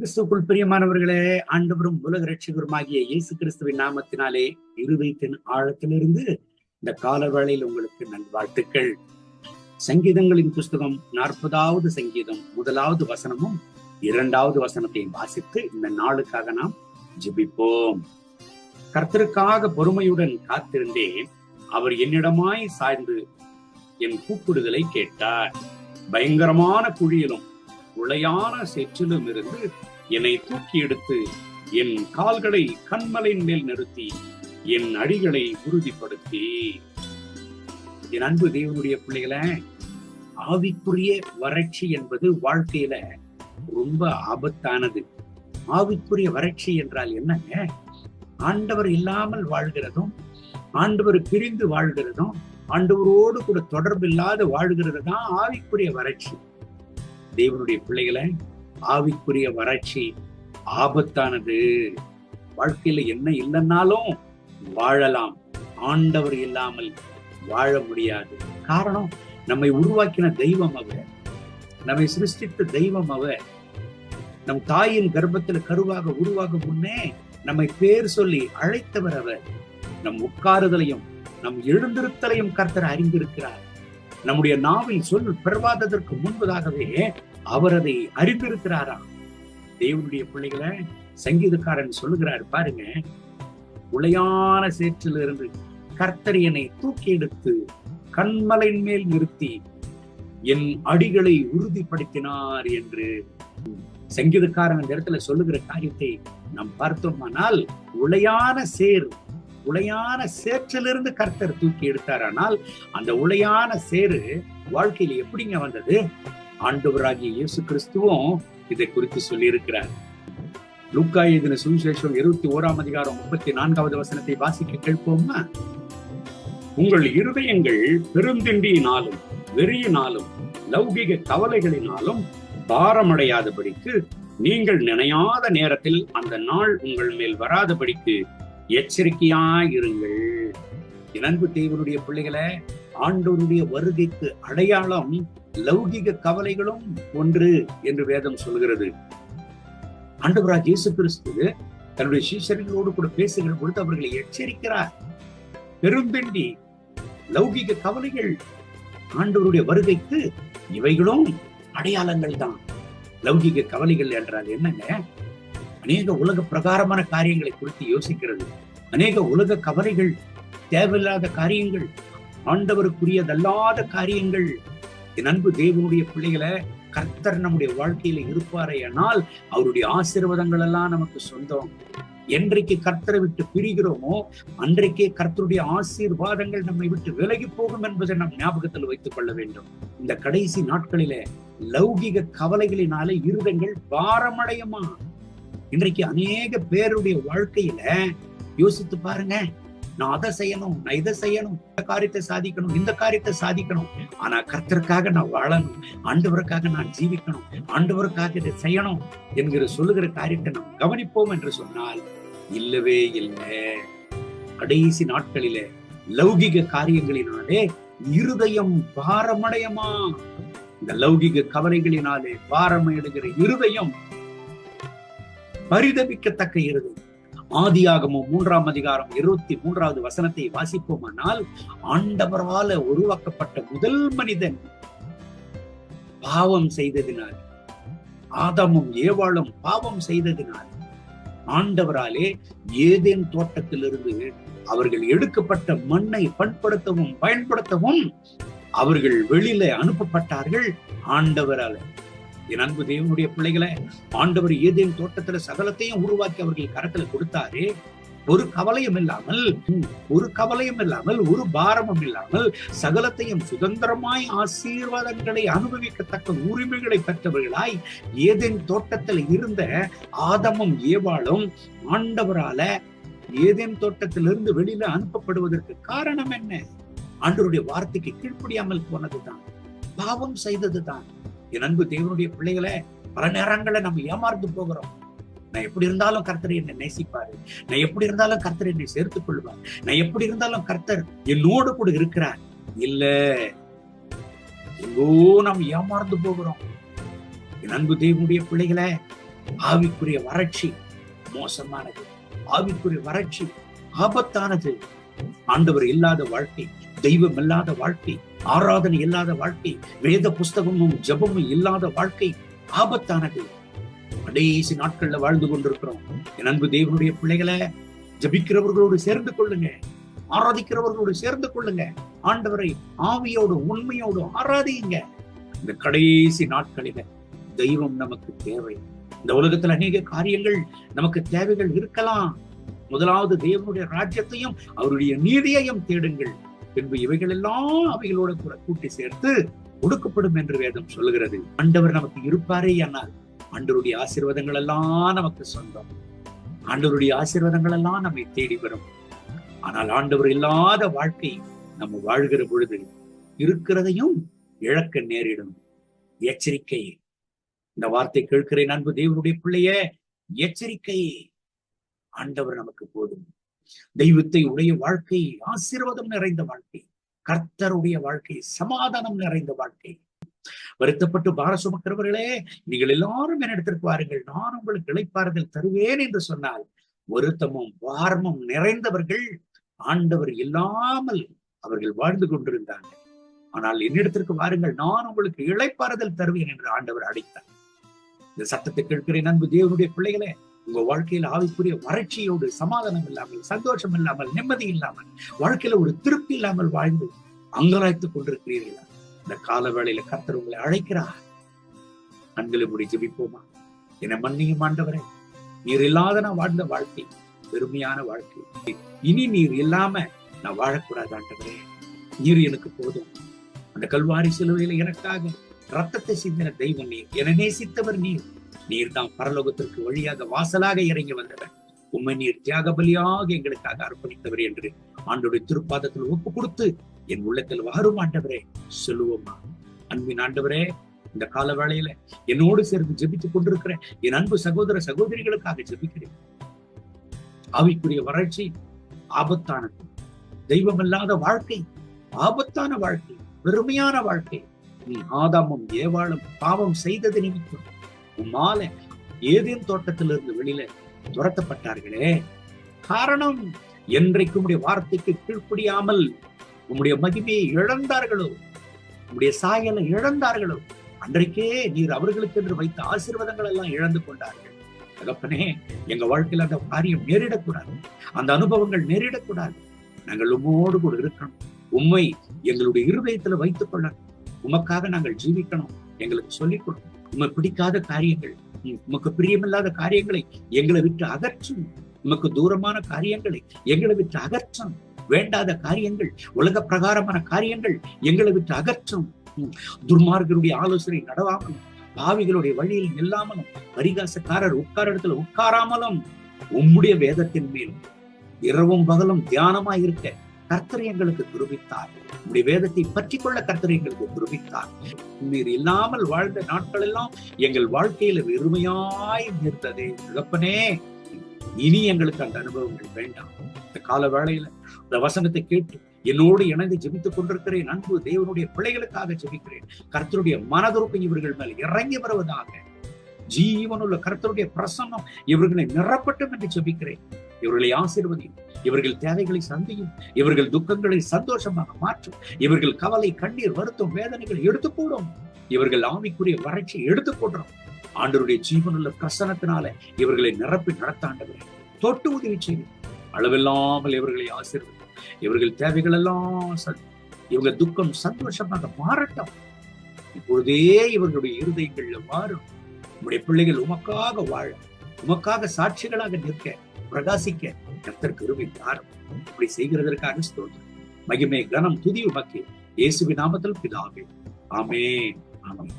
கிறிஸ்துக்குள் பிரியமானவர்களே, ஆண்டவரும் உலக ரட்சகருமாகிய இயேசு கிறிஸ்துவின் நாமத்தினாலே இருதயத்தின் ஆழத்திலிருந்து இந்த கால வேளையில் உங்களுக்கு நல்வாழ்த்துக்கள். சங்கீதங்களின் புஸ்தகம் 40வது சங்கீதம் 1வது வசனமும் 2வது வசனத்தையும் வாசித்து இந்த நாளுக்காக நாம் ஜெபிப்போம். கர்த்தருக்காக பொறுமையுடன் காத்திருந்தேன், அவர் என்னிடமாய் சாய்ந்து என் கூப்பிடுதலை கேட்டார். பயங்கரமான குழியிலும் உளையான சேற்றிலும் இருந்து என்னை தூக்கி எடுத்து என் கால்களை கண்மலையின் மேல் நிறுத்தி என் அடிகளை உறுதிப்படுத்தி. என் அன்பு தேவனுடைய பிள்ளைகளை, ஆவிக்குரிய வறட்சி என்பது வாழ்க்கையில ரொம்ப ஆபத்தானது. ஆவிக்குரிய வறட்சி என்றால் என்னங்க? ஆண்டவர் இல்லாமல் வாழ்கிறதும், ஆண்டவர் பிரிந்து வாழ்கிறதும், ஆண்டவரோடு கூட தொடர்பு இல்லாத வாழ்கிறது தான் ஆவிக்குரிய வறட்சி. தேவனுடைய பிள்ளைகளை, ஆவிக்குரிய வறட்சி ஆபத்தானது. வாழ்க்கையில என்ன இல்லைன்னாலும் வாழலாம், ஆண்டவர் இல்லாமல் வாழ முடியாது. காரணம், நம்மை உருவாக்கின தெய்வம் அவர், நம்மை சிருஷ்டித்த தெய்வம் அவர். நம் தாயின் கர்ப்பத்தில் கருவாக உருவாக முன்னே நம்மை பேர் சொல்லி அழைத்தவர் அவர். நம் உட்காருதலையும் நம் எழுந்திருத்தலையும் கர்த்தர் அறிந்திருக்கிறார். நம்முடைய நாவில் சொல் பிறவாததற்கு முன்பதாகவே அவர் அதை அறிந்திருக்கிறாராம். தேவனுடைய பிள்ளைகளை, சங்கீதக்காரன் சொல்லுகிறார் பாருங்க, உளையான சேற்றிலிருந்து கர்த்தர் என்னை தூக்கி எடுத்து கண்மலையின் மேல் நிறுத்தி என் அடிகளை உறுதிப்படுத்தினார் என்று சங்கீதக்காரன் அந்த இடத்துல சொல்லுகிற காரியத்தை நாம் பார்த்தோமானால், உளையான சேற்றிலிருந்து கர்த்தர் தூக்கி எடுத்தார். ஆனால் அந்த உளையான சேறு வாழ்க்கையில எப்படிங்க வந்தது? ஆண்டவராகிய இயேசு கிறிஸ்துவும் இதை குறித்து சொல்லி இருக்கிறார். லூக்கா எழுதின சுவிசேஷம் 21ஆம் அதிகாரம் 34வது வசனத்தை வாசிக்க கேட்போமா? உங்கள் இருதயங்கள் பெருந்திண்டியினாலும் வெறியினாலும் லௌகிக கவலைகளினாலும் பாரமடையாதபடிக்கு நீங்கள் நினையாத நேரத்தில் அந்த நாள் உங்கள் மேல் வராதபடிக்கு எச்சரிக்கையாயிருங்கள். என் அன்பு தேவனுடைய பிள்ளைகளை, ஆண்டவருடைய வருகைக்கு அடையாளம் லௌகிக கவலைகளும் ஒன்று என்று வேதம் சொல்கிறது. ஆண்டவராகிய இயேசு கிறிஸ்து தன்னுடைய சீஷர்களோடு கூட பேசுகிற பொழுது அவர்களை எச்சரிக்கிறார். பெருந்திண்டி, லௌகிக கவலைகள் ஆண்டவருடைய வருகைக்கு இவைகளும் அடையாளங்கள் தான். லௌகிக கவலைகள் என்றால் என்னங்க? அநேக உலக பிரகாரமான காரியங்களை குறித்து யோசிக்கிறது, அநேக உலக கவலைகள், தேவையில்லாத காரியங்கள், ஆண்டவருக்குரியதல்லாத காரியங்கள். என் அன்பு தேவனுடைய பிள்ளைகளை, கர்த்தர் நம்முடைய வாழ்க்கையில இருப்பாரேயானால் அவருடைய ஆசீர்வாதங்கள் எல்லாம் நமக்கு சொந்தம். என்றைக்கு கர்த்தரை விட்டு பிரிகிறோமோ அன்றைக்கே கர்த்தருடைய ஆசீர்வாதங்கள் நம்மை விட்டு விலகி போகும் என்பதை நாம் ஞாபகத்தில் வைத்துக் கொள்ள வேண்டும். இந்த கடைசி நாட்களில லௌகிக கவலைகளினாலே இருதயங்கள் பாரமடையுமா? இன்றைக்கு அநேக பேருடைய வாழ்க்கையில யோசித்து பாருங்க, நான் அதை செய்யணும், நான் இதை செய்யணும், இந்த காரியத்தை சாதிக்கணும், இந்த காரியத்தை சாதிக்கணும், ஆனா கர்த்தருக்காக நான் வாழணும், ஆண்டவருக்காக நான் ஜீவிக்கணும், ஆண்டவருக்காக இதை செய்யணும் என்கிற சொல்லுகிற காரியத்தை நாம் கவனிப்போம் என்று சொன்னால் இல்லவே இல்லை. கடைசி நாட்களில லௌகிக காரியங்களினாலே இருதயம் பாரமடையுமா? இந்த லௌகிக கவலைகளினாலே பாரமடைகிற இருதயம் பரிதபிக்கத்தக்க இருதயம். ஆதியாகமம் 3ஆம் அதிகாரம் 23வது வசனத்தை வாசிப்போமானால், ஆண்டவரால உருவாக்கப்பட்ட முதல் மனிதன் பாவம் செய்ததினால், ஆதாமும் ஏவாளும் பாவம் செய்ததினால் ஆண்டவராலே ஏதேன் தோட்டத்திலிருந்து அவர்கள் எடுக்கப்பட்ட மண்ணை பண்படுத்தவும் பயன்படுத்தவும் அவர்கள் வெளியில அனுப்பப்பட்டார்கள் ஆண்டவரால. என் அன்பு தேவனுடைய பிள்ளைகளை, ஆண்டவர் ஏதேன் தோட்டத்துல சகலத்தையும் உருவாக்கி அவர்கள் கரத்துல கொடுத்தாரே, ஒரு கவலையும் இல்லாமல் ஒரு பாரமும் இல்லாமல் சகலத்தையும் சுதந்திரமாய் ஆசீர்வாதங்களை அனுபவிக்கத்தக்க உரிமைகளை பெற்றவர்களாய் ஏதேன் தோட்டத்தில் இருந்த ஆதாமும் ஏவாளும் ஆண்டவரால ஏதேன் தோட்டத்திலிருந்து வெளியில அனுப்பப்படுவதற்கு காரணம் என்ன? ஆண்டவருடைய வார்த்தைக்கு கீழ்ப்படியாமல் போனதுதான், பாவம் செய்ததுதான். என் அன்பு தேவனுடைய பிள்ளைகளை, பல நேரங்களை நம்ம ஏமாந்து போகிறோம். நான் எப்படி இருந்தாலும் கர்த்தர் என்னை நேசிப்பாரு, நான் எப்படி இருந்தாலும் கர்த்தர் என்னை சேர்த்துக் கொள்வார், நான் எப்படி இருந்தாலும் கர்த்தர் என்னோடு கூட இருக்கிறார். இல்ல, எங்கோ நாம் ஏமாந்து போகிறோம். என் அன்பு தேவனுடைய பிள்ளைகளை, ஆவிக்குரிய வறட்சி மோசமானது. ஆவிக்குரிய வறட்சி ஆபத்தானது. ஆண்டவர் இல்லாத வாழ்க்கை, தெய்வம் இல்லாத வாழ்க்கை, ஆராதனை இல்லாத வாழ்க்கை, வேத புஸ்தகமும் ஜபமும் இல்லாத வாழ்க்கை ஆபத்தானது. கடைசி நாட்கள்ல வாழ்ந்து கொண்டிருக்கிறோம். என் அன்பு தேவனுடைய பிள்ளைகளை, ஜபிக்கிறவர்களோடு சேர்ந்து கொள்ளுங்க, ஆராதிக்கிறவர்களோடு சேர்ந்து கொள்ளுங்க. ஆண்டவரை ஆவியோடு உண்மையோடு ஆராதியுங்க. இந்த கடைசி நாட்களில தெய்வம் நமக்கு தேவை. இந்த உலகத்துல அநேக காரியங்கள் நமக்கு தேவைகள் இருக்கலாம். முதலாவது தேவனுடைய ராஜ்யத்தையும் அவருடைய நீதியையும் தேடுங்கள், பின்பு இவைகள் எல்லாம் அவைகளோட கூட கூட்டி சேர்த்து கொடுக்கப்படும் என்று வேதம் சொல்லுகிறது. ஆண்டவர் நமக்கு இருப்பாரே ஆனால் ஆண்டவருடைய ஆசீர்வாதங்கள் எல்லாம் நமக்கு சொந்தம். ஆண்டவருடைய ஆசீர்வாதங்கள் எல்லாம் நம்மை தேடி வரும். ஆனால் ஆண்டவர் இல்லாத வாழ்க்கை நம்ம வாழ்கிற பொழுது இருக்கிறதையும் இழக்க நேரிடும். எச்சரிக்கை. இந்த வார்த்தை கேட்கிறேன் அன்பு தேவனுடைய பிள்ளையே, எச்சரிக்கை. ஆண்டவர் நமக்கு போதும். தெய்வத்தை உடைய வாழ்க்கை ஆசீர்வாதம் நிறைந்த வாழ்க்கை, கர்த்தருடைய வாழ்க்கை சமாதானம் நிறைந்த வாழ்க்கை. வருத்தப்பட்டு பார சுமக்கிறவர்களே, நீங்கள் எல்லாரும் என்னிடத்திற்கு வாருங்கள், நான் உங்களுக்கு இளைப்பாறுதல் தருவேன் என்று சொன்னால், வருத்தமும் பாரமும் நிறைந்தவர்கள் ஆண்டவர் இல்லாமல் அவர்கள் வாழ்ந்து கொண்டிருந்தார்கள். ஆனால் என்னிடத்திற்கு வாருங்கள், நான் உங்களுக்கு இளைப்பாறுதல் தருவேன் என்று ஆண்டவர் அழைத்தார். இந்த சத்தத்தை கேட்கிறேன் அன்பு தேவனுடைய பிள்ளைகளே, உங்க வாழ்க்கையில ஆவிக்குரிய வறட்சியோடு, சமாதானம் இல்லாமல், சந்தோஷம் இல்லாமல், நிம்மதி இல்லாமல், வாழ்க்கையில ஒரு திருப்தி இல்லாமல் வாழ்ந்து அங்கலாய்த்துக் கொண்டிருக்கிறீர்களா? இந்த கால வேளையில கர்த்தர் உங்களை அழைக்கிறார். கண்களை மூடி ஜெபிப்போமா? என்னை மன்னியும் ஆண்டவரே, நீர் இல்லாத நான் வாழ்ந்த வாழ்க்கை பெருமையான வாழ்க்கை. இனி நீர் இல்லாம நான் வாழக்கூடாது ஆண்டவரே, நீர் எனக்கு போதும். அந்த கல்வாரி சிலுவையில எனக்காக ரத்தத்தை சிந்தின தெய்வம் நீர், என நேசித்தவர் நீர். நீர் தான் பரலோகத்திற்கு வழியாக வாசலாக இறங்கி வந்தவர். உம்மை நீர் தியாக பலியாக எங்களுக்காக அர்ப்பணித்தவர் என்று ஆண்டவருடைய திருப்பாதத்தில் ஒப்பு கொடுத்து என் உள்ளத்தில் வாரும் ஆண்டவரே சொல்லுவோமா? அன்பின் ஆண்டவரே, இந்த கால வேளையில என்னோடு சேர்ந்து ஜெபித்துக் கொண்டிருக்கிற என் அன்பு சகோதர சகோதரிகளுக்காக ஜெபிக்கிறேன். ஆவிக்குரிய வறட்சி ஆபத்தானது. தெய்வமில்லாத வாழ்க்கை ஆபத்தான வாழ்க்கை, பெருமையான வாழ்க்கை. நீ ஆதாமும் ஏவாளும் பாவம் செய்தது நிமித்தம் உம்மால ஏதேன் தோட்டத்திலிருந்து வெளியில துரத்தப்பட்டார்களே. காரணம், என்றைக்கு உம்முடைய வார்த்தைக்கு கீழ்ப்படியாமல் உம்முடைய மகிமையை இழந்தார்களோ, உம்முடைய சாயலை இழந்தார்களோ, அன்றைக்கே நீர் அவர்களுக்கு என்று வைத்த ஆசீர்வாதங்கள் எல்லாம் இழந்து கொண்டார்கள். தகப்பனே, எங்க வாழ்க்கையில அந்த காரியம் நேரிடக்கூடாது, அந்த அனுபவங்கள் நேரிடக்கூடாது. நாங்கள் உம்மோடு கூட இருக்கணும், உம்மை எங்களுடைய இருதயத்துல வைத்துக் கொள்ளணும், உமக்காக நாங்கள் ஜீவிக்கணும். எங்களுக்கு சொல்லிக் கொடுக்கணும். உம்மை பிடிக்காத காரியங்கள், உமக்கு பிரியமில்லாத காரியங்களை எங்களை விட்டு அகற்றும். உமக்கு தூரமான காரியங்களை எங்களை விட்டு அகற்றும். வேண்டாத காரியங்கள், உலக பிரகாரமான காரியங்கள் எங்களை விட்டு அகற்றும். துர்மார்கருடைய ஆலோசனை நடவாமலும், பாவிகளுடைய வழியில் நில்லாமலும், பரிகாசக்காரர் உட்கார இடத்துல உட்காராமலும், உம்முடைய வேதத்தின் மேல் இரவும் பகலும் தியானமாய் இருக்க கர்த்தர் எங்களுக்கு துருவித்தார். உம்முடைய வேதத்தை பற்றி கொள்ள கர்த்தர் எங்களுக்கு துருவித்தார். நீர் இல்லாமல் வாழ்ந்த நாட்கள் எல்லாம் எங்கள் வாழ்க்கையில வெறுமையாய் நிறுத்ததே. தகப்பனே, இனி எங்களுக்கு அந்த அனுபவங்கள் வேண்டாம். இந்த கால வேளையில இந்த வசனத்தை கேட்டு என்னோடு இணைந்து ஜெபித்துக் கொண்டிருக்கிறேன் அன்பு தேவனுடைய பிள்ளைகளுக்காக ஜெபிக்கிறேன். கர்த்தருடைய மனதுருப்பு இவர்கள் மேல் இறங்கி வருவதாக. ஜீவனுள்ள கர்த்தருடைய பிரசன்னம் இவர்களை நிரப்பட்டும் என்று ஜெபிக்கிறேன். இவர்களை ஆசீர்வதியும், இவர்கள் தேவைகளை சந்தியும், இவர்கள் துக்கங்களை சந்தோஷமாக மாற்றும், இவர்கள் கவலை, கண்ணீர், வருத்தம், வேதனைகளை எடுத்து போடும், இவர்கள் ஆவிக்குரிய வறட்சியை எடுத்து போடுறோம். ஆண்டவருடைய ஜீவனுள்ள பிரசனத்தினால இவர்களை நிரப்பி நடத்தாண்டவரே தொட்டு உதவி செய்யும். அளவில்லாமல் இவர்களை ஆசீர்வதியும். இவர்கள் தேவைகள் எல்லாம் இவங்க துக்கம் சந்தோஷமாக மாறட்டும். இப்பொழுதே இவர்களுடைய இருதயங்கள்ல மாறும். உங்களுடைய பிள்ளைகள் உமக்காக வாழ, உமக்காக சாட்சிகளாக நிற்க, பிரகாசிக்க கர்த்தர் கிருபை தாரும். இப்படி செய்கிறதற்காக ஸ்தோத்திரம். மகிமை, கனம், துதி உமக்கே. இயேசுவின் நாமத்தில் பிதாவே. ஆமென். ஆமென்.